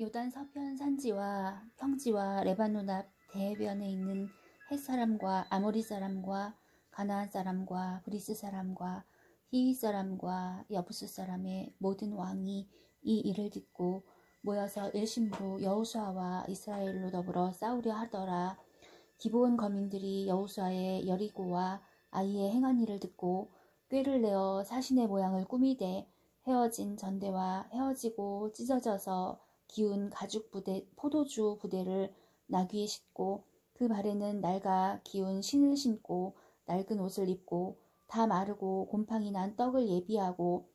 요단 서편 산지와 평지와 레바논 앞 대해변에 있는 헷 사람과 아모리 사람과 가나안 사람과 브리스 사람과 히위 사람과 여부스 사람의 모든 왕이 이 일을 듣고 모여서 일심으로 여호수아와 이스라엘로 더불어 싸우려 하더라. 기브온 거민들이 여호수아의 여리고와 아이의 행한 일을 듣고 꾀를 내어 사신의 모양을 꾸미되 헤어진 전대와 헤어지고 찢어져서 기운 가죽 부대, 포도주 부대를 나귀에 싣고 그 발에는 낡아 기운 신을 신고 낡은 옷을 입고 다 마르고 곰팡이 난 떡을 예비하고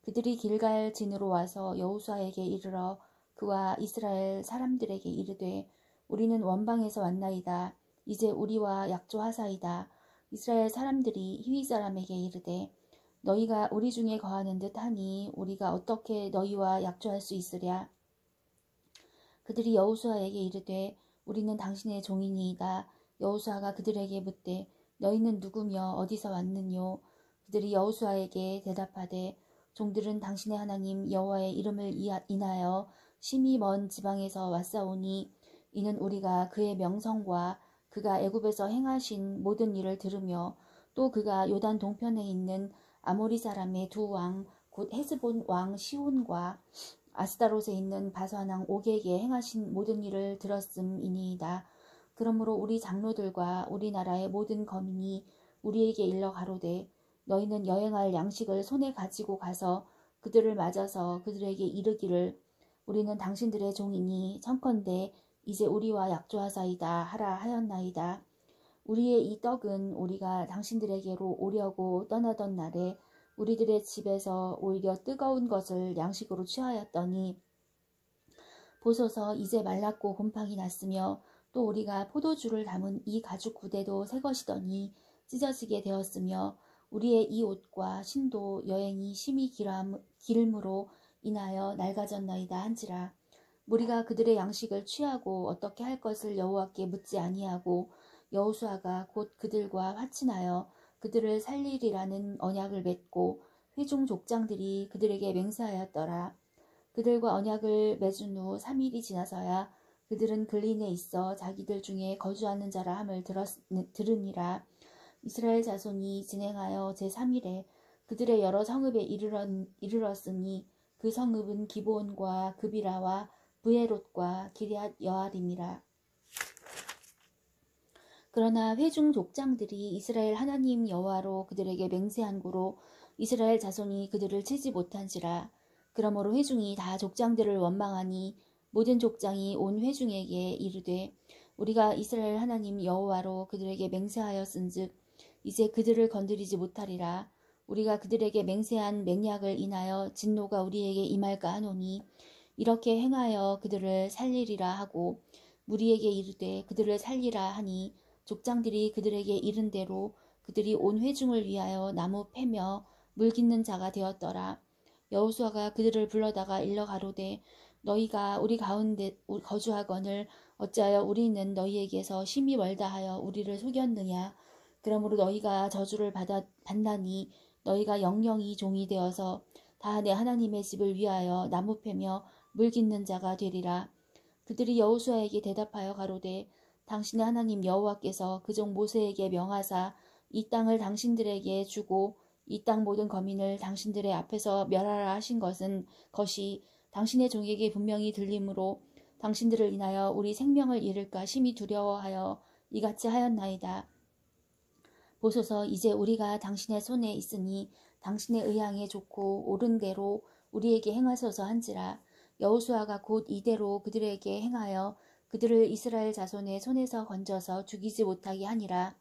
그들이 길갈 진으로 와서 여호수아에게 이르러 그와 이스라엘 사람들에게 이르되 우리는 원방에서 왔나이다. 이제 우리와 약조하사이다. 이스라엘 사람들이 히위 사람에게 이르되 너희가 우리 중에 거하는 듯 하니 우리가 어떻게 너희와 약조할 수 있으랴. 그들이 여호수아에게 이르되 우리는 당신의 종이니이다. 여호수아가 그들에게 묻되 너희는 누구며 어디서 왔느뇨. 그들이 여호수아에게 대답하되 종들은 당신의 하나님 여호와의 이름을 인하여 심히 먼 지방에서 왔사오니 이는 우리가 그의 명성과 그가 애굽에서 행하신 모든 일을 들으며 또 그가 요단 동편에 있는 아모리 사람의 두 왕 곧 헤스본 왕 시온과 아스다롯에 있는 바산 왕 옥에게 행하신 모든 일을 들었음이니이다. 그러므로 우리 장로들과 우리나라의 모든 거민이 우리에게 일러 가로되 너희는 여행할 양식을 손에 가지고 가서 그들을 맞아서 그들에게 이르기를 우리는 당신들의 종이니 청컨대 이제 우리와 약조하사이다 하라 하였나이다. 우리의 이 떡은 우리가 당신들에게로 오려고 떠나던 날에 우리들의 집에서 오히려 뜨거운 것을 양식으로 취하였더니 보소서 이제 말랐고 곰팡이 났으며 또 우리가 포도주를 담은 이 가죽 구대도 새 것이더니 찢어지게 되었으며 우리의 이 옷과 신도 여행이 심히 길므로 인하여 낡아졌나이다 한지라. 우리가 그들의 양식을 취하고 어떻게 할 것을 여호와께 묻지 아니하고 여호수아가 곧 그들과 화친하여 그들을 살리리라는 언약을 맺고 회중 족장들이 그들에게 맹세하였더라. 그들과 언약을 맺은 후 3일이 지나서야 그들은 글린에 있어 자기들 중에 거주하는 자라 함을 들으니라. 이스라엘 자손이 진행하여 제3일에 그들의 여러 성읍에 이르렀으니 그 성읍은 기브온과 그비라와 브에롯과 기럇 여아림이라. 그러나 회중 족장들이 이스라엘 하나님 여호와로 그들에게 맹세한 고로 이스라엘 자손이 그들을 치지 못한지라. 그러므로 회중이 다 족장들을 원망하니 모든 족장이 온 회중에게 이르되 우리가 이스라엘 하나님 여호와로 그들에게 맹세하였은즉 이제 그들을 건드리지 못하리라. 우리가 그들에게 맹세한 맹약을 인하여 진노가 우리에게 임할까 하노니 이렇게 행하여 그들을 살리리라 하고 무리에게 이르되 그들을 살리라 하니 족장들이 그들에게 이른 대로 그들이 온 회중을 위하여 나무 패며 물 깃는 자가 되었더라. 여호수아가 그들을 불러다가 일러 가로되 너희가 우리 가운데 거주하거늘 어찌하여 우리는 너희에게서 심히 멀다 하여 우리를 속였느냐. 그러므로 너희가 저주를 받나니 너희가 영영이 종이 되어서 다 내 하나님의 집을 위하여 나무 패며 물 깃는 자가 되리라. 그들이 여호수아에게 대답하여 가로되 당신의 하나님 여호와께서 그종 모세에게 명하사 이 땅을 당신들에게 주고 이 땅 모든 거민을 당신들의 앞에서 멸하라 하신 것이 당신의 종에게 분명히 들림으로 당신들을 인하여 우리 생명을 잃을까 심히 두려워하여 이같이 하였나이다. 보소서 이제 우리가 당신의 손에 있으니 당신의 의향에 좋고 옳은 대로 우리에게 행하소서 한지라. 여호수아가 곧 이대로 그들에게 행하여 그들을 이스라엘 자손의 손에서 건져서 죽이지 못하게 하니라.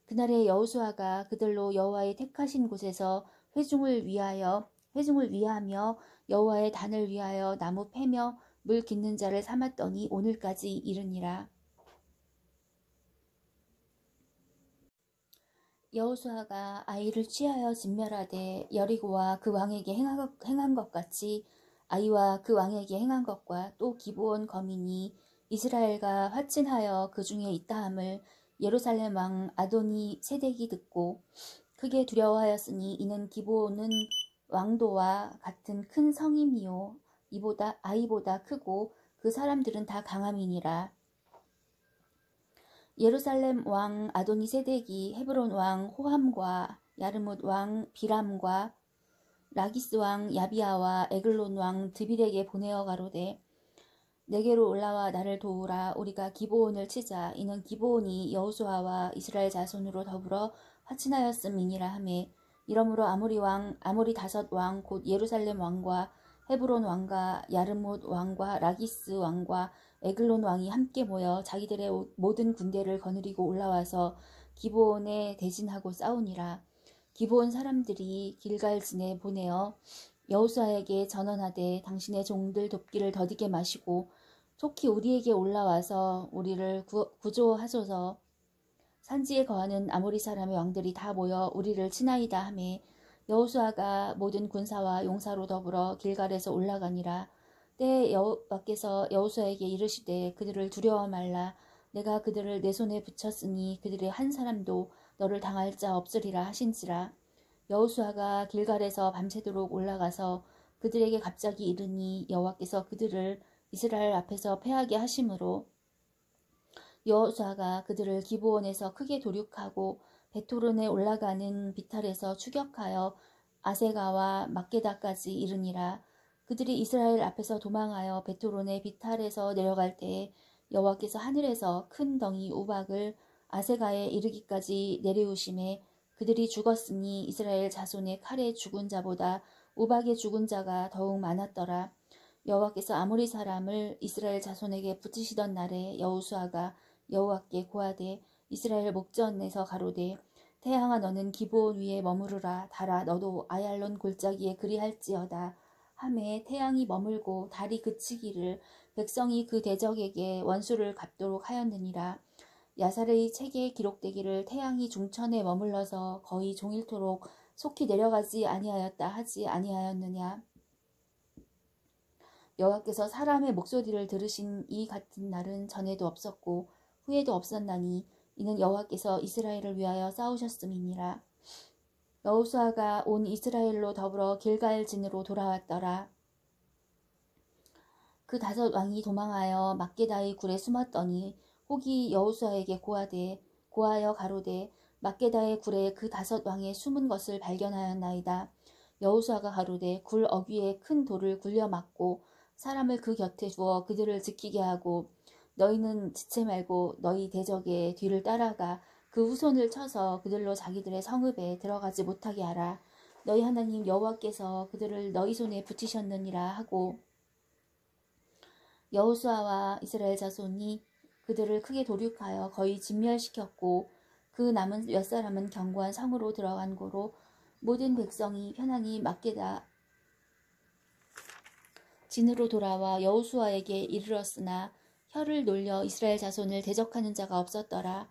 그날에 여호수아가 그들로 여호와의 택하신 곳에서 회중을 위하며 여호와의 단을 위하여 나무 패며 물 깃는 자를 삼았더니 오늘까지 이르니라. 여호수아가 아이를 취하여 진멸하되 여리고와 그 왕에게 행한 것 같이 아이와 그 왕에게 행한 것과 또 기브온 거민이 이스라엘과 화친하여 그 중에 있다함을 예루살렘 왕 아도니 세덱이 듣고 크게 두려워하였으니 이는 기브온은 왕도와 같은 큰 성임이요 아이보다 크고 그 그 사람들은 다 강함이니라. 예루살렘 왕 아도니세덱이 헤브론 왕 호함과 야르뭇 왕 비람과 라기스 왕 야비아와 에글론 왕 드빌에게 보내어 가로되 내게로 올라와 나를 도우라. 우리가 기브온을 치자. 이는 기브온이 여호수아와 이스라엘 자손으로 더불어 화친하였음이니라 하매 이러므로 아모리 다섯 왕 곧 예루살렘 왕과 헤브론 왕과 야르못 왕과 라기스 왕과 에글론 왕이 함께 모여 자기들의 모든 군대를 거느리고 올라와서 기브온에 대진하고 싸우니라. 기브온 사람들이 길갈진에 보내어 여호수아에게 전언하되 당신의 종들 돕기를 더디게 마시고 속히 우리에게 올라와서 우리를 구조하소서. 산지에 거하는 아모리 사람의 왕들이 다 모여 우리를 치나이다 하매 여호수아가 모든 군사와 용사로 더불어 길갈에서 올라가니라. 때에 여호와께서 여호수아에게 이르시되 그들을 두려워 말라. 내가 그들을 내 손에 붙였으니 그들의 한 사람도 너를 당할 자 없으리라 하신지라. 여호수아가 길갈에서 밤새도록 올라가서 그들에게 갑자기 이르니 여호와께서 그들을 이스라엘 앞에서 패하게 하심으로 여호수아가 그들을 기브온에서 크게 도륙하고 베토른에 올라가는 비탈에서 추격하여 아세가와 막게다까지 이르니라. 그들이 이스라엘 앞에서 도망하여 베토론의 비탈에서 내려갈 때에 여호와께서 하늘에서 큰 덩이 우박을 아세가에 이르기까지 내리우심에 그들이 죽었으니 이스라엘 자손의 칼에 죽은 자보다 우박에 죽은 자가 더욱 많았더라. 여호와께서 아모리 사람을 이스라엘 자손에게 붙이시던 날에 여호수아가 여호와께 고하되 이스라엘 목전에서 가로되 태양아 너는 기브온 위에 머무르라. 달아 너도 아얄론 골짜기에 그리할지어다 하매 태양이 머물고 달이 그치기를 백성이 그 대적에게 원수를 갚도록 하였느니라. 야사레의 책에 기록되기를 태양이 중천에 머물러서 거의 종일토록 속히 내려가지 아니하였다 하지 아니하였느냐. 여호와께서 사람의 목소리를 들으신 이 같은 날은 전에도 없었고 후에도 없었나니 이는 여호와께서 이스라엘을 위하여 싸우셨음이니라. 여호수아가 온 이스라엘로 더불어 길갈진으로 돌아왔더라. 그 다섯 왕이 도망하여 막게다의 굴에 숨었더니 혹이 여호수아에게 고하여 가로되 막게다의 굴에 그 다섯 왕의 숨은 것을 발견하였나이다. 여호수아가 가로되 굴 어귀에 큰 돌을 굴려 막고 사람을 그 곁에 두어 그들을 지키게 하고 너희는 지체 말고 너희 대적의 뒤를 따라가 그 후손을 쳐서 그들로 자기들의 성읍에 들어가지 못하게 하라. 너희 하나님 여호와께서 그들을 너희 손에 붙이셨느니라 하고 여호수아와 이스라엘 자손이 그들을 크게 도륙하여 거의 진멸시켰고 그 남은 몇 사람은 견고한 성으로 들어간 고로 모든 백성이 편안히 막게다 진으로 돌아와 여호수아에게 이르렀으나 혀를 놀려 이스라엘 자손을 대적하는 자가 없었더라.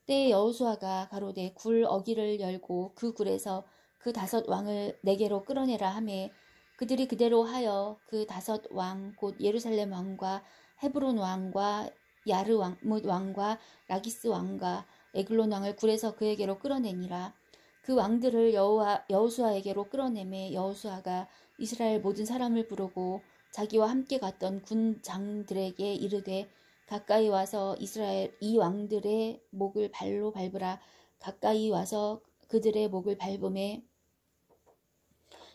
때에 여호수아가 가로되 굴 어귀를 열고 그 굴에서 그 다섯 왕을 내게로 끌어내라 하매 그들이 그대로 하여 그 다섯 왕 곧 예루살렘 왕과 헤브론 왕과 야르뭇 왕과 라기스 왕과 에글론 왕을 굴에서 그에게로 끌어내니라. 그 왕들을 여호수아에게로 끌어내매 여호수아가 이스라엘 모든 사람을 부르고 자기와 함께 갔던 군장들에게 이르되 가까이 와서 이스라엘 이 왕들의 목을 발로 밟으라. 가까이 와서 그들의 목을 밟음에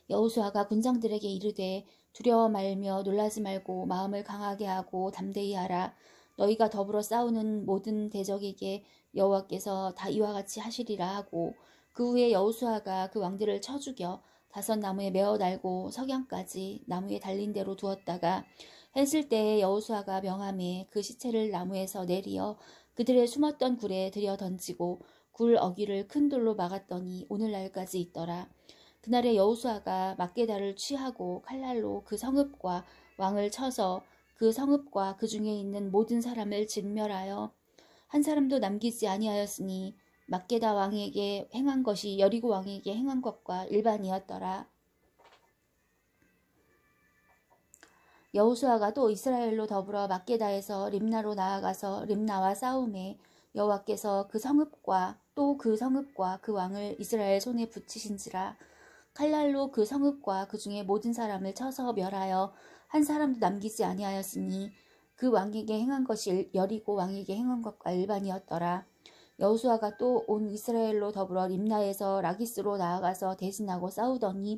여호수아가 군장들에게 이르되 두려워 말며 놀라지 말고 마음을 강하게 하고 담대히 하라. 너희가 더불어 싸우는 모든 대적에게 여호와께서 다 이와 같이 하시리라 하고 그 후에 여호수아가 그 왕들을 쳐 죽여 다섯 나무에 메어 달고 석양까지 나무에 달린 대로 두었다가 했을 때에 여호수아가 명함에 그 시체를 나무에서 내리어 그들의 숨었던 굴에 들여 던지고 굴 어귀를 큰 돌로 막았더니 오늘날까지 있더라. 그날에 여호수아가 막게다를 취하고 칼날로 그 성읍과 왕을 쳐서 그 성읍과 그 중에 있는 모든 사람을 진멸하여 한 사람도 남기지 아니하였으니 막게다 왕에게 행한 것이 여리고 왕에게 행한 것과 일반이었더라. 여호수아가 또 이스라엘로 더불어 막게다에서 림나로 나아가서 림나와 싸움에 여호와께서 그 성읍과 또 그 성읍과 그 왕을 이스라엘 손에 붙이신지라. 칼날로 그 성읍과 그 중에 모든 사람을 쳐서 멸하여 한 사람도 남기지 아니하였으니 그 왕에게 행한 것이 여리고 왕에게 행한 것과 일반이었더라. 여호수아가 또 온 이스라엘로 더불어 림나에서 라기스로 나아가서 대진하고 싸우더니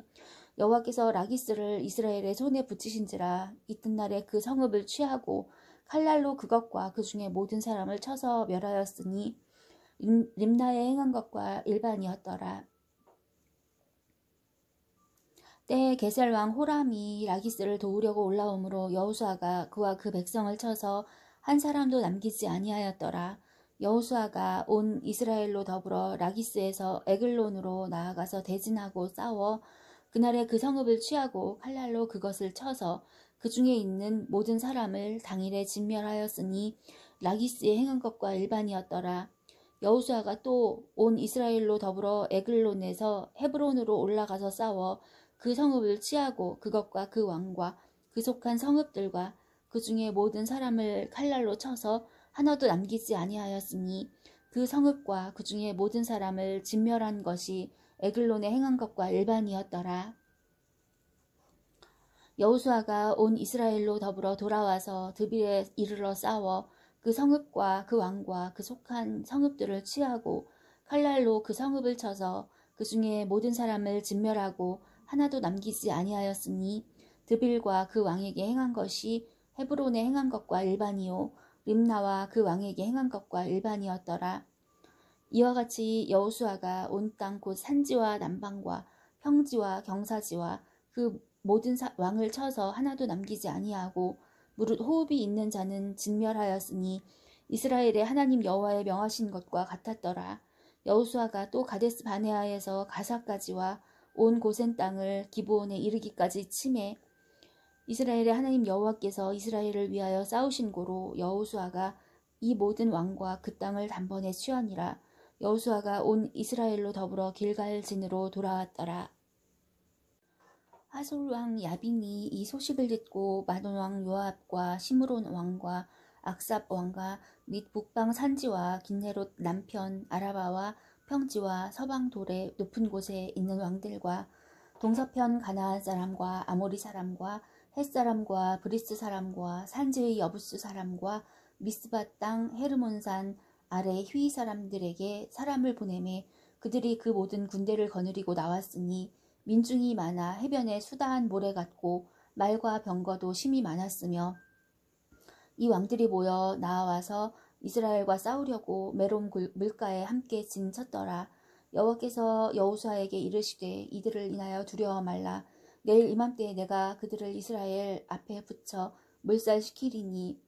여호와께서 라기스를 이스라엘의 손에 붙이신지라. 이튿날에 그 성읍을 취하고 칼날로 그것과 그 중에 모든 사람을 쳐서 멸하였으니 림나에 행한 것과 일반이었더라. 때에 게살 왕 호람이 라기스를 도우려고 올라오므로 여호수아가 그와 그 백성을 쳐서 한 사람도 남기지 아니하였더라. 여호수아가 온 이스라엘로 더불어 라기스에서 에글론으로 나아가서 대진하고 싸워 그날에 그 성읍을 취하고 칼날로 그것을 쳐서 그 중에 있는 모든 사람을 당일에 진멸하였으니 라기스에 행한 것과 일반이었더라. 여호수아가 또 온 이스라엘로 더불어 에글론에서 헤브론으로 올라가서 싸워 그 성읍을 취하고 그것과 그 왕과 그 속한 성읍들과 그 중에 모든 사람을 칼날로 쳐서 하나도 남기지 아니하였으니 그 성읍과 그 중에 모든 사람을 진멸한 것이 에글론에 행한 것과 일반이었더라. 여호수아가 온 이스라엘로 더불어 돌아와서 드빌에 이르러 싸워 그 성읍과 그 왕과 그 속한 성읍들을 취하고 칼날로 그 성읍을 쳐서 그 중에 모든 사람을 진멸하고 하나도 남기지 아니하였으니 드빌과 그 왕에게 행한 것이 헤브론에 행한 것과 일반이요 림나와 그 왕에게 행한 것과 일반이었더라. 이와 같이 여호수아가 온 땅 곧 산지와 남방과 평지와 경사지와 그 모든 왕을 쳐서 하나도 남기지 아니하고 무릇 호흡이 있는 자는 진멸하였으니 이스라엘의 하나님 여호와의 명하신 것과 같았더라. 여호수아가 또 가데스 바네아에서 가사까지와 온 고센 땅을 기브온에 이르기까지 치매 이스라엘의 하나님 여호와께서 이스라엘을 위하여 싸우신 고로 여호수아가 이 모든 왕과 그 땅을 단번에 취하니라. 여호수아가 온 이스라엘로 더불어 길갈진으로 돌아왔더라. 하솔 왕 야빈이 이 소식을 듣고 마돈 왕 요압과 시므론 왕과 악삽 왕과 및 북방 산지와 긴네롯 남편 아라바와 평지와 서방 돌의 높은 곳에 있는 왕들과 동서편 가나안 사람과 아모리 사람과 헷 사람과 브리스 사람과 산지의 여부스 사람과 미스바 땅 헤르몬산 아래 휘 사람들에게 사람을 보내매 그들이 그 모든 군대를 거느리고 나왔으니 민중이 많아 해변에 수다한 모래 같고 말과 병거도 심히 많았으며 이 왕들이 모여 나와서 이스라엘과 싸우려고 메론 물가에 함께 진쳤더라. 여호와께서 여호수아에게 이르시되 이들을 인하여 두려워 말라. 내일 이맘때에 내가 그들을 이스라엘 앞에 붙여 물살시키리니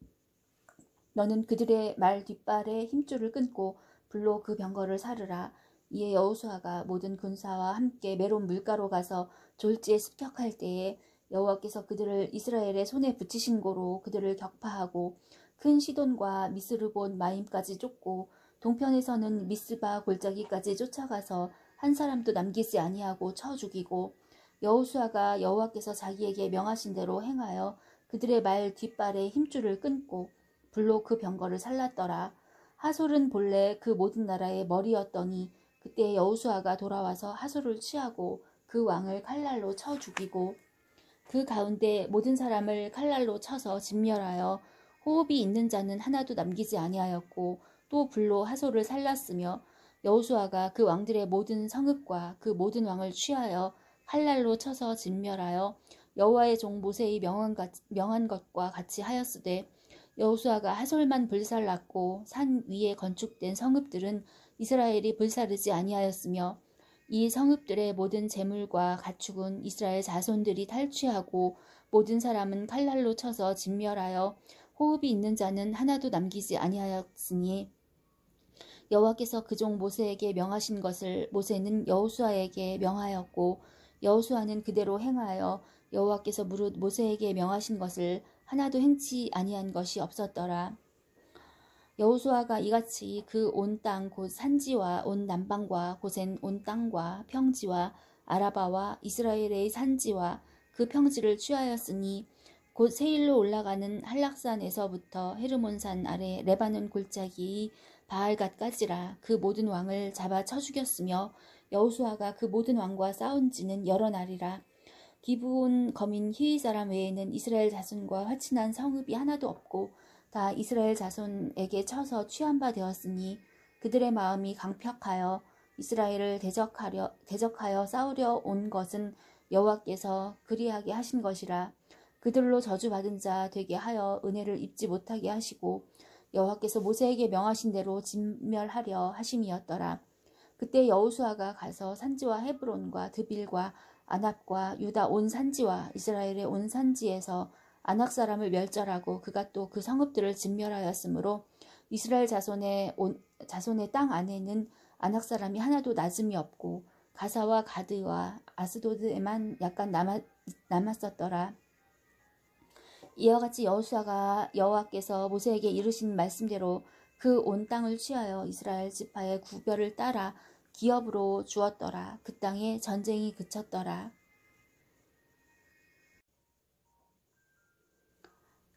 너는 그들의 말 뒷발에 힘줄을 끊고 불로 그 병거를 사르라. 이에 여호수아가 모든 군사와 함께 메론 물가로 가서 졸지에 습격할 때에 여호와께서 그들을 이스라엘의 손에 붙이신 고로 그들을 격파하고 큰 시돈과 미스르본 마임까지 쫓고 동편에서는 미스바 골짜기까지 쫓아가서 한 사람도 남기지 아니하고 쳐 죽이고 여호수아가 여호와께서 자기에게 명하신 대로 행하여 그들의 말 뒷발에 힘줄을 끊고 불로 그 병거를 살랐더라. 하솔은 본래 그 모든 나라의 머리였더니 그때 여호수아가 돌아와서 하솔을 취하고 그 왕을 칼날로 쳐 죽이고 그 가운데 모든 사람을 칼날로 쳐서 진멸하여 호흡이 있는 자는 하나도 남기지 아니하였고 또 불로 하솔을 살랐으며 여호수아가 그 왕들의 모든 성읍과 그 모든 왕을 취하여 칼날로 쳐서 진멸하여 여호와의 종 모세의 명한 것과 같이 하였으되 여호수아가 하솔만 불살랐고 산 위에 건축된 성읍들은 이스라엘이 불사르지 아니하였으며 이 성읍들의 모든 재물과 가축은 이스라엘 자손들이 탈취하고 모든 사람은 칼날로 쳐서 진멸하여 호흡이 있는 자는 하나도 남기지 아니하였으니 여호와께서 그 종 모세에게 명하신 것을 모세는 여호수아에게 명하였고 여호수아는 그대로 행하여 여호와께서 무릇 모세에게 명하신 것을 하나도 행치 아니한 것이 없었더라. 여호수아가 이같이 그 온 땅 곧 산지와 온 남방과 고센 온 땅과 평지와 아라바와 이스라엘의 산지와 그 평지를 취하였으니 곧 세일로 올라가는 한락산에서부터 헤르몬산 아래 레바논 골짜기 바알갓까지라. 그 모든 왕을 잡아 쳐 죽였으며 여호수아가 그 모든 왕과 싸운 지는 여러 날이라. 기브온 거민 히위 사람 외에는 이스라엘 자손과 화친한 성읍이 하나도 없고 다 이스라엘 자손에게 쳐서 취한 바 되었으니 그들의 마음이 강팍하여 이스라엘을 대적하여 싸우려 온 것은 여호와께서 그리하게 하신 것이라. 그들로 저주받은 자 되게 하여 은혜를 입지 못하게 하시고 여호와께서 모세에게 명하신 대로 진멸하려 하심이었더라. 그때 여호수아가 가서 산지와 헤브론과 드빌과 아납과 유다 온 산지와 이스라엘의 온 산지에서 아낙 사람을 멸절하고 그가 또 그 성읍들을 진멸하였으므로 이스라엘 자손의 땅 안에는 아낙 사람이 하나도 낮음이 없고 가사와 가드와 아스도드에만 약간 남았었더라. 이와 같이 여호수아가 여호와께서 모세에게 이르신 말씀대로 그 온 땅을 취하여 이스라엘 지파의 구별을 따라 기업으로 주었더라. 그 땅에 전쟁이 그쳤더라.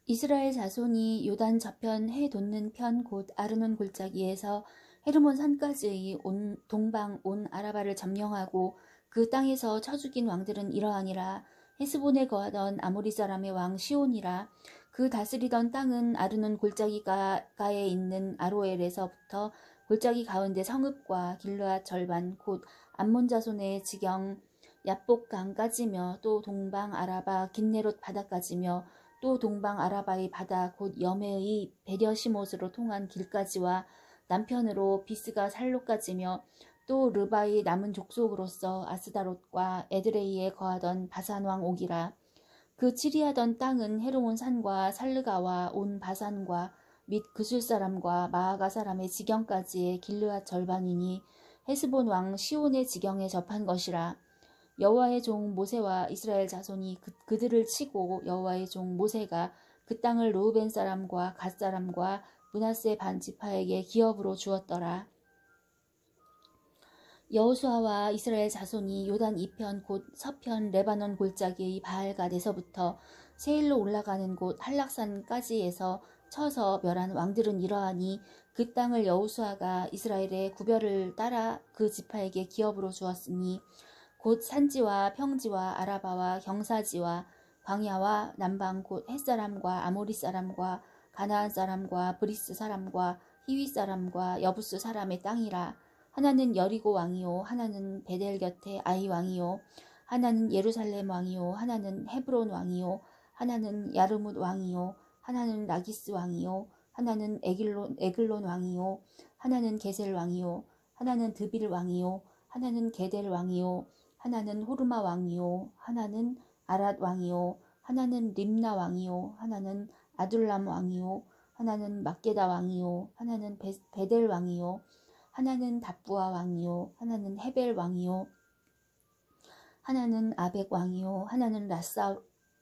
이스라엘 자손이 요단 저편 해 돋는 편 곧 아르논 골짜기에서 헤르몬 산까지의 동방 온 아라바를 점령하고 그 땅에서 쳐 죽인 왕들은 이러하니라. 헤스본에 거하던 아모리 사람의 왕 시온이라. 그 다스리던 땅은 아르논 골짜기가에 있는 아로엘에서부터 골짜기 가운데 성읍과 길르앗 절반 곧 암몬 자손의 지경 야복강까지며 또 동방 아라바 긴네롯 바다까지며 또 동방 아라바의 바다 곧 여메의 베려시못으로 통한 길까지와 남편으로 비스가 살로까지며 또 르바의 남은 족속으로서 아스다롯과 에드레이에 거하던 바산 왕 옥이라. 그 치리하던 땅은 헤르몬 산과 살르가와 온 바산과 및 그술 사람과 마아가 사람의 지경까지의 길르앗 절반이니 헤스본 왕 시온의 지경에 접한 것이라. 여호와의 종 모세와 이스라엘 자손이 그들을 치고 여호와의 종 모세가 그 땅을 르우벤 사람과 갓 사람과 므낫세 반 지파에게 기업으로 주었더라. 여호수아와 이스라엘 자손이 요단 이편 곧 서편 레바논 골짜기의 바알갓에서부터 세일로 올라가는 곳 한락산까지에서 쳐서 멸한 왕들은 이러하니 그 땅을 여호수아가 이스라엘의 구별을 따라 그 지파에게 기업으로 주었으니 곧 산지와 평지와 아라바와 경사지와 광야와 남방 곧 햇사람과 아모리 사람과 가나안 사람과 브리스 사람과 히위 사람과 여부스 사람의 땅이라. 하나는 여리고 왕이요 하나는 베델 곁에 아이 왕이요 하나는 예루살렘 왕이요 하나는 헤브론 왕이요 하나는 야르뭇 왕이요 하나는 라기스 왕이요 하나는 에글론 왕이요 하나는 게셀 왕이요 하나는 드빌 왕이요 하나는 게델 왕이요 하나는 호르마 왕이요 하나는 아랏 왕이요 하나는 림나 왕이요 하나는 아둘람 왕이요 하나는 막게다 왕이요 하나는 베델 왕이요 하나는 답부아 왕이요 하나는 헤벨 왕이요 하나는 아벡 왕이요 하나는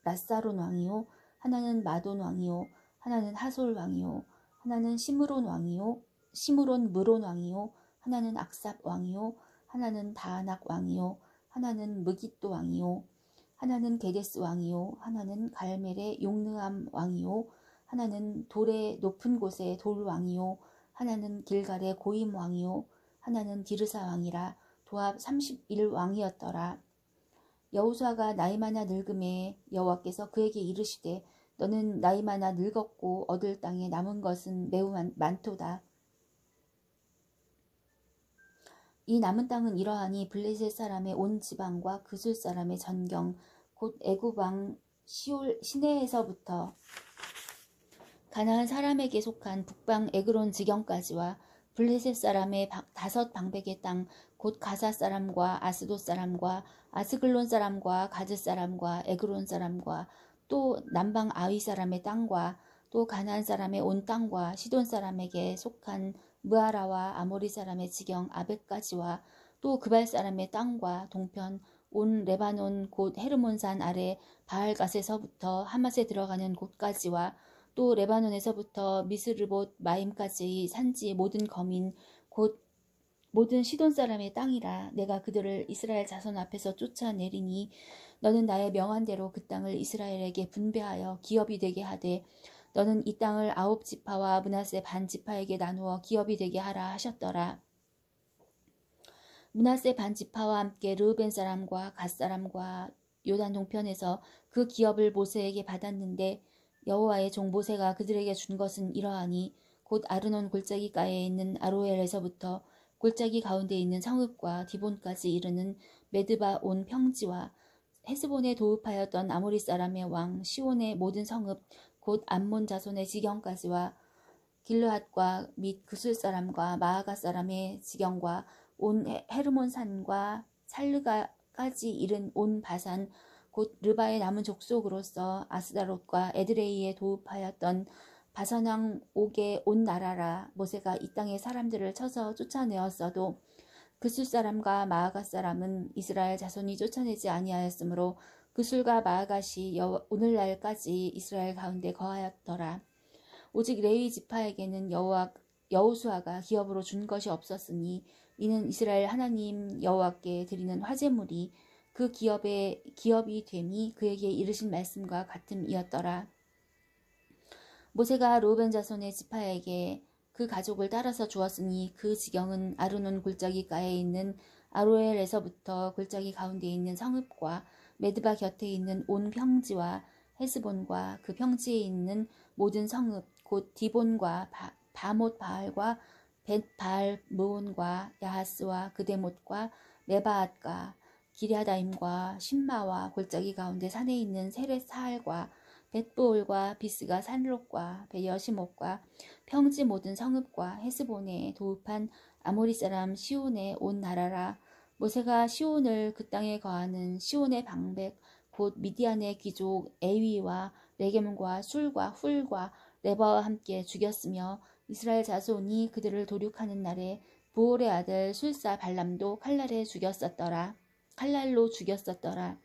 라사론 왕이요 하나는 마돈 왕이요 하나는 하솔 왕이요 하나는 시므론 무론 왕이요 하나는 악삽 왕이요 하나는 다아낙 왕이요 하나는 무깃도 왕이요 하나는 게데스 왕이요 하나는 갈멜의 용느암 왕이요 하나는 돌의 높은 곳의 돌 왕이요 하나는 길갈의 고임 왕이요 하나는 디르사 왕이라. 도합 31왕이었더라. 여호수아가 나이 많아 늙음에 여호와께서 그에게 이르시되 너는 나이 많아 늙었고 얻을 땅에 남은 것은 매우 많도다. 이 남은 땅은 이러하니 블레셋 사람의 온 지방과 그술 사람의 전경 곧 애굽 왕 시내에서부터 가나안 사람에게 속한 북방 에그론 지경까지와 블레셋 사람의 5 방백의 땅 곧 가사 사람과 아스돗 사람과 아스글론 사람과 가즈 사람과 에그론 사람과 또 남방 아위 사람의 땅과 또 가나안 사람의 온 땅과 시돈 사람에게 속한 무아라와 아모리 사람의 지경 아벡까지와 또 그발 사람의 땅과 동편 온 레바논 곧 헤르몬산 아래 바알갓에서부터 하맛에 들어가는 곳까지와 또 레바논에서부터 미스르봇 마임까지의 산지 모든 거민 곧 모든 시돈 사람의 땅이라. 내가 그들을 이스라엘 자손 앞에서 쫓아내리니 너는 나의 명한대로 그 땅을 이스라엘에게 분배하여 기업이 되게 하되 너는 이 땅을 9 지파와 므낫세 반 지파에게 나누어 기업이 되게 하라 하셨더라. 므낫세 반 지파와 함께 르우벤 사람과 갓 사람과 요단 동편에서 그 기업을 모세에게 받았는데 여호와의 종 모세가 그들에게 준 것은 이러하니 곧 아르논 골짜기가에 있는 아로엘에서부터 골짜기 가운데 있는 성읍과 디본까지 이르는 메드바 온 평지와 헤스본에 도읍하였던 아모리 사람의 왕 시온의 모든 성읍 곧 암몬 자손의 지경까지와 길르앗과 및 그술 사람과 마아가 사람의 지경과 온 헤르몬 산과 살르가까지 이른 온 바산 곧 르바의 남은 족속으로서 아스다롯과 에드레이에 도읍하였던 바산 왕 옥의 온 나라라. 모세가 이 땅의 사람들을 쳐서 쫓아내었어도 그술 사람과 마아가 사람은 이스라엘 자손이 쫓아내지 아니하였으므로 그술과 마아갓이 오늘날까지 이스라엘 가운데 거하였더라. 오직 레위 지파에게는 여호수아가 기업으로 준 것이 없었으니 이는 이스라엘 하나님 여호와께 드리는 화제물이 그 기업이 됨이 그에게 이르신 말씀과 같음이었더라. 모세가 르우벤 자손의 지파에게 그 가족을 따라서 주었으니 그 지경은 아르논 골짜기가에 있는 아로엘에서부터 골짜기 가운데 있는 성읍과 메드바 곁에 있는 온 평지와 헤스본과 그 평지에 있는 모든 성읍 곧 디본과 바못 바알과 벳바알 무온과 야하스와 그데못과 메바앗과 기랴다임과 신마와 골짜기 가운데 산에 있는 세렛 사할과 벳부올과 비스가 산록과 베여시목과 평지 모든 성읍과 헤스본에 도읍한 아모리 사람 시온의 온 나라라. 모세가 시온을 그 땅에 거하는 시온의 방백 곧 미디안의 귀족 에위와 레겜과 술과 훌과 레바와 함께 죽였으며 이스라엘 자손이 그들을 도륙하는 날에 부올의 아들 술사 발람도 칼날로 죽였었더라.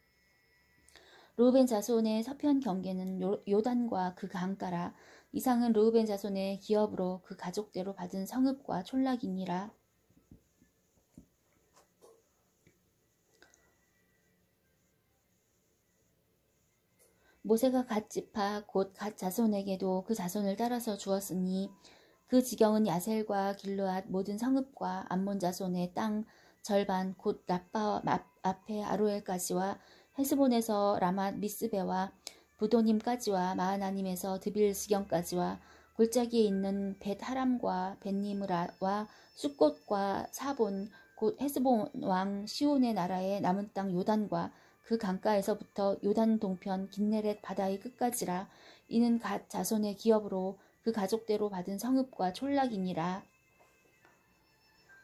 르우벤 자손의 서편 경계는 요단과 그 강가라. 이상은 르우벤 자손의 기업으로 그 가족대로 받은 성읍과 촌락이니라. 모세가 갓 지파 곧 갓 자손에게도 그 자손을 따라서 주었으니 그 지경은 야셀과 길르앗 모든 성읍과 암몬 자손의 땅 절반 곧 라빠 앞에 아로엘까지와 헤스본에서 라맛 미스베와 부도님까지와 마하나님에서 드빌 지경까지와 골짜기에 있는 벳하람과 벳니므라와 숫꽃과 사본 곧 헤스본 왕 시온의 나라의 남은 땅 요단과 그 강가에서부터 요단 동편 긴네렛 바다의 끝까지라. 이는 갓 자손의 기업으로 그 가족대로 받은 성읍과 촌락이니라.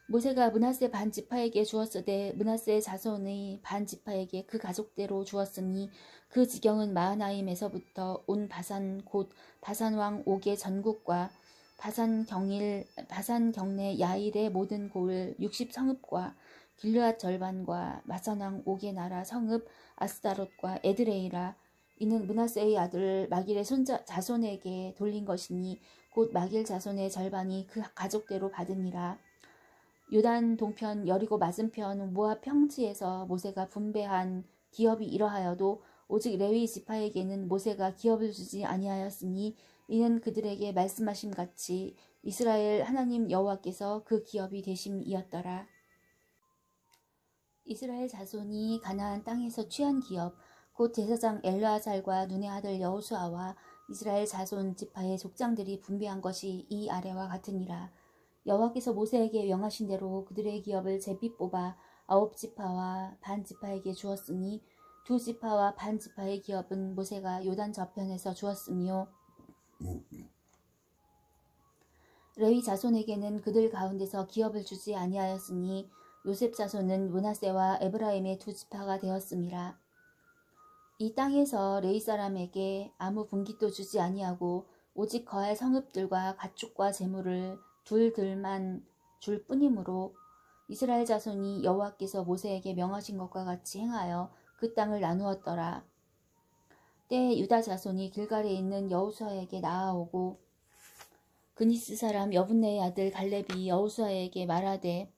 모세가 므낫세 반 지파에게 주었으되 므낫세 자손의 반 지파에게 그 가족대로 주었으니 그 지경은 마하나임에서부터 온 바산 곧 바산 왕 옥의 전국과 바산 경내 야일의 모든 고을 60성읍과 길르앗 절반과 바산 왕 옥의 나라 성읍 아스다롯과 에드레이라. 이는 므낫세의 아들 마길의 자손에게 돌린 것이니 곧 마길 자손의 절반이 그 가족대로 받으니라. 요단 동편 여리고 맞은편 모압 평지에서 모세가 분배한 기업이 이러하여도 오직 레위 지파에게는 모세가 기업을 주지 아니하였으니 이는 그들에게 말씀하심 같이 이스라엘 하나님 여호와께서 그 기업이 되심이었더라. 이스라엘 자손이 가나안 땅에서 취한 기업 곧 제사장 엘르아살과 눈의 아들 여호수아와 이스라엘 자손 지파의 족장들이 분배한 것이 이 아래와 같으니라. 여호와께서 모세에게 명하신 대로 그들의 기업을 제비 뽑아 9지파와 반 지파에게 주었으니 2지파와 반 지파의 기업은 모세가 요단 저편에서 주었으며 레위 자손에게는 그들 가운데서 기업을 주지 아니하였으니 요셉 자손은 므낫세와 에브라임의 2지파가 되었음이라. 이 땅에서 레위 사람에게 아무 분깃도 주지 아니하고 오직 거할 성읍들과 가축과 재물을 둘들만 줄 뿐이므로 이스라엘 자손이 여호와께서 모세에게 명하신 것과 같이 행하여 그 땅을 나누었더라. 때에 유다 자손이 길갈에 있는 여호수아에게 나아오고 그니스 사람 여분네의 아들 갈렙이 여호수아에게 말하되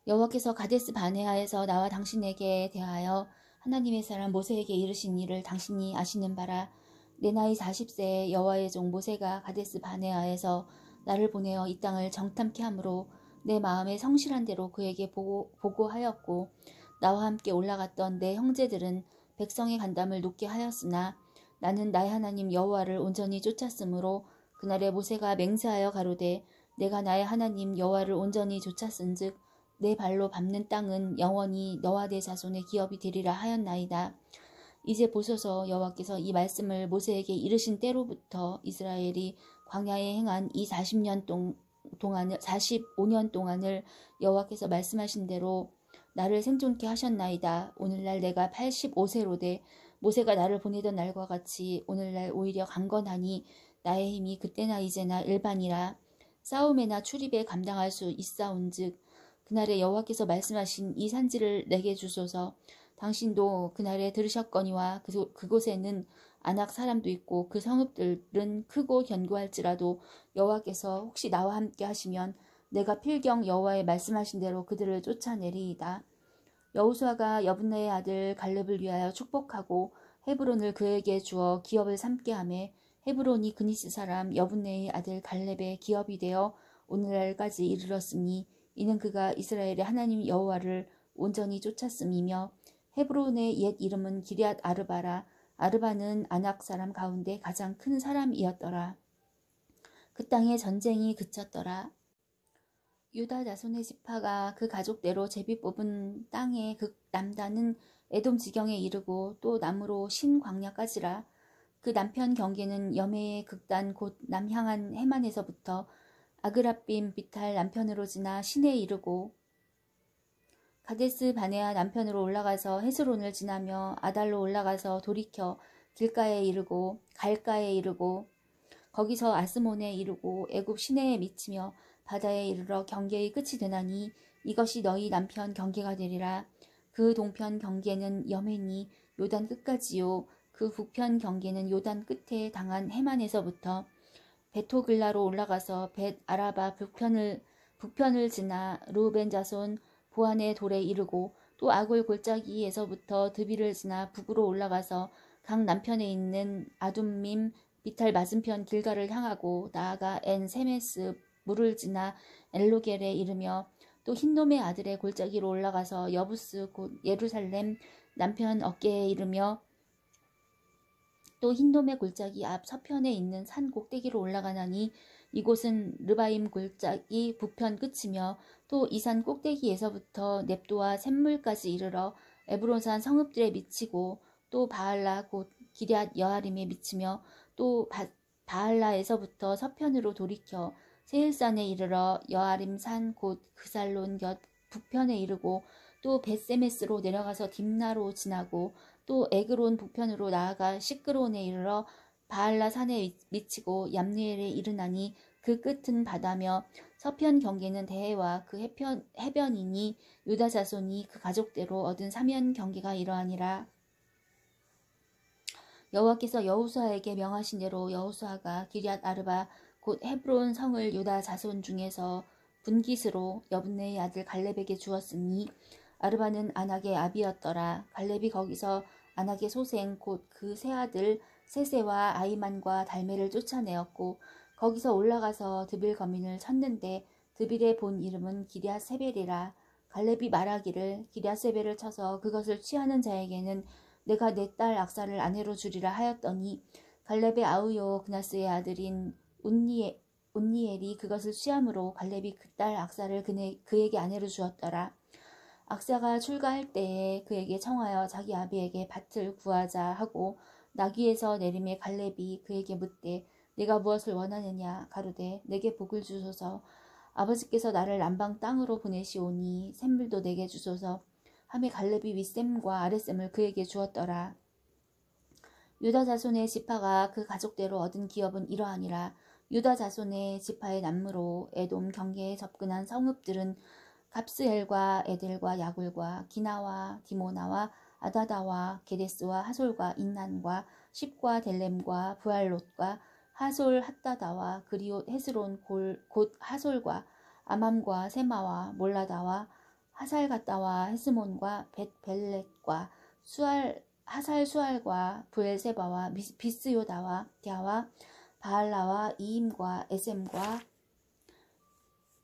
여호와께서 가데스 바네아에서 나와 당신에게 대하여 하나님의 사람 모세에게 이르신 일을 당신이 아시는 바라. 내 나이 40세에 여호와의 종 모세가 가데스 바네아에서 나를 보내어 이 땅을 정탐케 함으로 내 마음에 성실한 대로 그에게 보고하였고 나와 함께 올라갔던 내 형제들은 백성의 간담을 높게 하였으나 나는 나의 하나님 여호와를 온전히 쫓았으므로 그날에 모세가 맹세하여 가로되 내가 나의 하나님 여호와를 온전히 쫓았은즉 내 발로 밟는 땅은 영원히 너와 내 자손의 기업이 되리라 하였나이다. 이제 보소서 여호와께서 이 말씀을 모세에게 이르신 때로부터 이스라엘이 광야에 행한 이 45년 동안을 여호와께서 말씀하신 대로 나를 생존케 하셨나이다. 오늘날 내가 85세로 돼 모세가 나를 보내던 날과 같이 오늘날 오히려 강건하니 나의 힘이 그때나 이제나 일반이라. 싸움에나 출입에 감당할 수 있사온즉 그날에 여호와께서 말씀하신 이 산지를 내게 주소서. 당신도 그날에 들으셨거니와 그곳에는 아낙 사람도 있고 그 성읍들은 크고 견고할지라도 여호와께서 혹시 나와 함께 하시면 내가 필경 여호와의 말씀하신 대로 그들을 쫓아내리이다. 여호수아가 여분네의 아들 갈렙을 위하여 축복하고 헤브론을 그에게 주어 기업을 삼게 하매 헤브론이 그니스 사람 여분네의 아들 갈렙의 기업이 되어 오늘날까지 이르렀으니 이는 그가 이스라엘의 하나님 여호와를 온전히 쫓았음이며 헤브론의 옛 이름은 기럇 아르바라. 아르바는 아낙 사람 가운데 가장 큰 사람이었더라. 그 땅에 전쟁이 그쳤더라. 유다 자손의 지파가 그 가족대로 제비 뽑은 땅의 남단은 에돔 지경에 이르고 또 남으로 신광야까지라. 그 남편 경계는 여매의 극단 곧 남향한 해만에서부터 아그라빔 비탈 남편으로 지나 신에 이르고 가데스 바네아 남편으로 올라가서 헤스론을 지나며 아달로 올라가서 돌이켜 길가에 이르고 갈가에 이르고 거기서 아스몬에 이르고 애굽 시내에 미치며 바다에 이르러 경계의 끝이 되나니 이것이 너희 남편 경계가 되리라. 그 동편 경계는 여매니 요단 끝까지요. 그 북편 경계는 요단 끝에 당한 해만에서부터 베토글라로 올라가서 벳 아라바 북편을 지나 루벤 자손 보안의 돌에 이르고 또 아골 골짜기에서부터 드비를 지나 북으로 올라가서 강 남편에 있는 아둠밈 비탈 맞은편 길가를 향하고 나아가 엔 세메스 물을 지나 엘로겔에 이르며 또 흰놈의 아들의 골짜기로 올라가서 여부스 곧 예루살렘 남편 어깨에 이르며 또 흰돔의 골짜기 앞 서편에 있는 산 꼭대기로 올라가나니 이곳은 르바임 골짜기 북편 끝이며 또 이 산 꼭대기에서부터 넵도와 샘물까지 이르러 에브론산 성읍들에 미치고 또 바알라 곧 기럇 여아림에 미치며 또 바알라에서부터 서편으로 돌이켜 세일산에 이르러 여아림산 곧 그살론 곁 북편에 이르고 또 벳세메스로 내려가서 딥나로 지나고 또 에그론 북편으로 나아가 시끄론에 이르러 바알라 산에 미치고 얌니엘에 이르나니 그 끝은 바다며 서편 경계는 대해와 그 해변이니 유다 자손이 그 가족대로 얻은 사면 경계가 이러하니라. 여호와께서 여호수아에게 명하신 대로 여호수아가 기럇 아르바 곧 헤브론 성을 유다 자손 중에서 분깃으로 여분네의 아들 갈렙에게 주었으니 아르바는 아낙의 아비였더라. 갈렙이 거기서 아낙의 소생 곧 그 세 아들 세세와 아이만과 달메를 쫓아내었고 거기서 올라가서 드빌 거민을 쳤는데 드빌의 본 이름은 기럇 세벨이라. 갈렙이 말하기를 기럇 세벨을 쳐서 그것을 취하는 자에게는 내가 내 딸 악사를 아내로 주리라 하였더니 갈렙의 아우요 그나스의 아들인 온니엘이 그것을 취함으로 갈렙이 그 딸 악사를 그에게 아내로 주었더라. 악사가 출가할 때에 그에게 청하여 자기 아비에게 밭을 구하자 하고 나귀에서 내림에 갈렙이 그에게 묻되 내가 무엇을 원하느냐 가로되 내게 복을 주소서. 아버지께서 나를 남방 땅으로 보내시오니 샘물도 내게 주소서 하매 갈렙이 윗샘과 아랫샘을 그에게 주었더라. 유다 자손의 지파가 그 가족대로 얻은 기업은 이러하니라. 유다 자손의 지파의 남무로 에돔 경계에 접근한 성읍들은 갑스엘과 에델과 야굴과 기나와 디모나와 아다다와 게데스와 하솔과 인난과 십과 델렘과 부알롯과 하솔 핫다다와 그리옷 헤스론 곧 하솔과 아맘과 세마와 몰라다와 하살갔다와 헤스몬과 벳벨렛과 하살 수알과 부엘세바와 비스요다와 갸와 바알라와 이임과 에셈과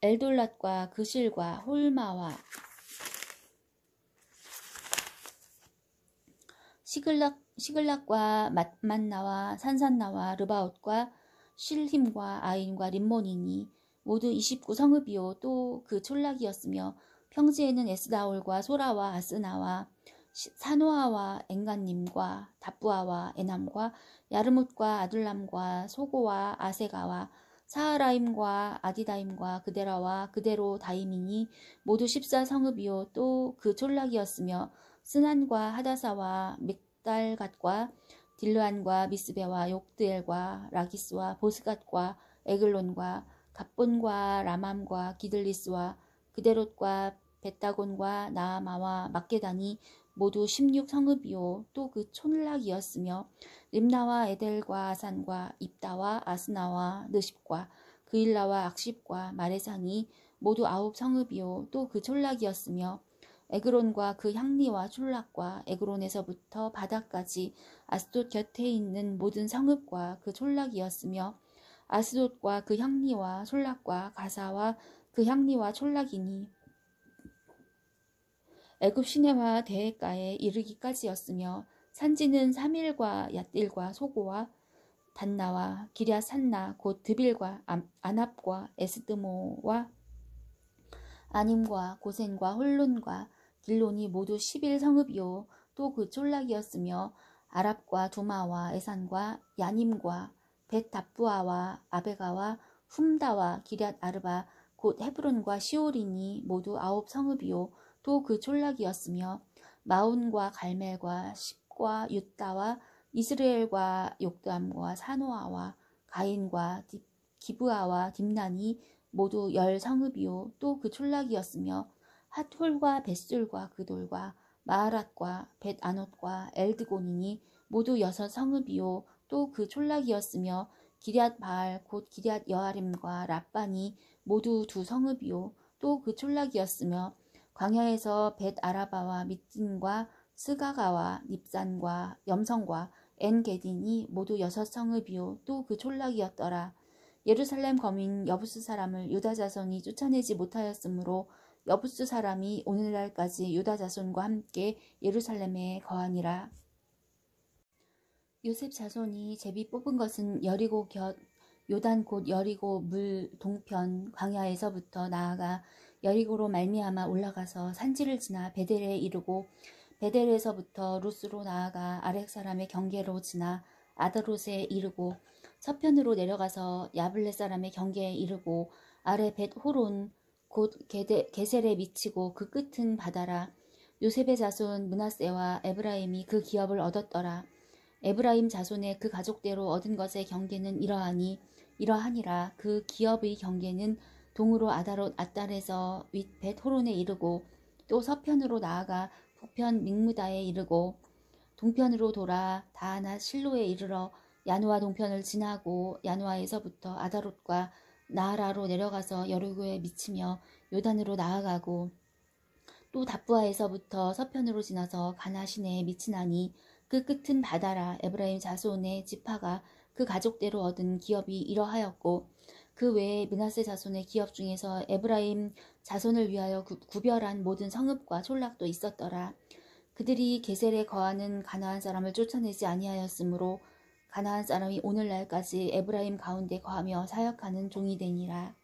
엘돌랏과 그실과 홀마와 시글락과 만나와 산산나와 르바옷과 실힘과 아인과 림몬이니 모두 29성읍이요 또 그 촌락이었으며 평지에는 에스다올과 소라와 아스나와 사노아와 엔간님과 답부아와 에남과 야르뭇과 아둘람과 소고와 아세가와 사하라임과 아디다임과 그데라와 그데로 다임이니 모두 14성읍이요 또 그 촌락이었으며 스난과 하다사와 믹달갓과 딜르안과 미스베와 욕드엘과 라기스와 보스갓과 에글론과 갑본과 라맘과 기들리스와 그데롯과 벳다곤과 나아마와 막게다니 모두 16성읍이요 또 그 촌락이었으며 림나와 에델과 아산과 입다와 아스나와 느십과 그일라와 악십과 마레산이 모두 9성읍이요 또 그 촌락이었으며 에그론과 그 향리와 촌락과 에그론에서부터 바다까지 아스돗 곁에 있는 모든 성읍과 그 촌락이었으며 아스돗과 그 향리와 촌락과 가사와 그 향리와 촌락이니 애굽 시내와 대해가에 이르기까지였으며 산지는 사밀과 얏딜과 소고와 단나와 기랴 산나 곧 드빌과 아납과 에스드모와 아님과 고센과 홀론과 길론이 모두 11성읍이요 또 그 촌락이었으며 아랍과 두마와 에산과 야님과 벳답부아와 아베가와 훔다와 기럇 아르바 곧 헤브론과 시올이니 모두 9성읍이요 또 그 촌락이었으며 마운과 갈멜과 십과 유다와 이스라엘과 욕담과 사노아와 가인과 기브아와 딥난이 모두 10성읍이요 또 그 촌락이었으며 핫홀과 벳술과 그 돌과 마하랏과 벳아롯과 엘드곤이니 모두 6성읍이요 또 그 촌락이었으며 기럇 바알 곧 기럇 여아림과 랍반이 모두 2성읍이요 또 그 촌락이었으며 광야에서 벳 아라바와 밑딘과 스가가와 닙산과 염성과 엔게딘이 모두 6성읍이요 또 그 촌락이었더라. 예루살렘 거민 여부스 사람을 유다 자손이 쫓아내지 못하였으므로 여부스 사람이 오늘날까지 유다 자손과 함께 예루살렘에 거하니라. 요셉 자손이 제비 뽑은 것은 여리고 곁 요단 곧 여리고 물 동편 광야에서부터 나아가 여리고로 말미암아 올라가서 산지를 지나 베델에 이르고 베델에서부터 루스로 나아가 아렉 사람의 경계로 지나 아다롯에 이르고 서편으로 내려가서 야블레 사람의 경계에 이르고 아래 벳호론 곧 게셀에 미치고 그 끝은 바다라. 요셉의 자손 므낫세와 에브라임이 그 기업을 얻었더라. 에브라임 자손의 그 가족대로 얻은 것의 경계는 이러하니라. 그 기업의 경계는 동으로 아다롯 아달에서 윗 벳호론에 이르고 또 서편으로 나아가 북편 믹무다에 이르고 동편으로 돌아 다하나 실로에 이르러 야누아 동편을 지나고 야누아에서부터 아다롯과 나하라로 내려가서 여리고에 미치며 요단으로 나아가고 또 답부아에서부터 서편으로 지나서 가나 시내에 미치나니 그 끝은 바다라. 에브라임 자손의 지파가 그 가족대로 얻은 기업이 이러하였고 그 외에 므낫세 자손의 기업 중에서 에브라임 자손을 위하여 구별한 모든 성읍과 촌락도 있었더라. 그들이 게셀에 거하는 가나안 사람을 쫓아내지 아니하였으므로 가나안 사람이 오늘날까지 에브라임 가운데 거하며 사역하는 종이 되니라.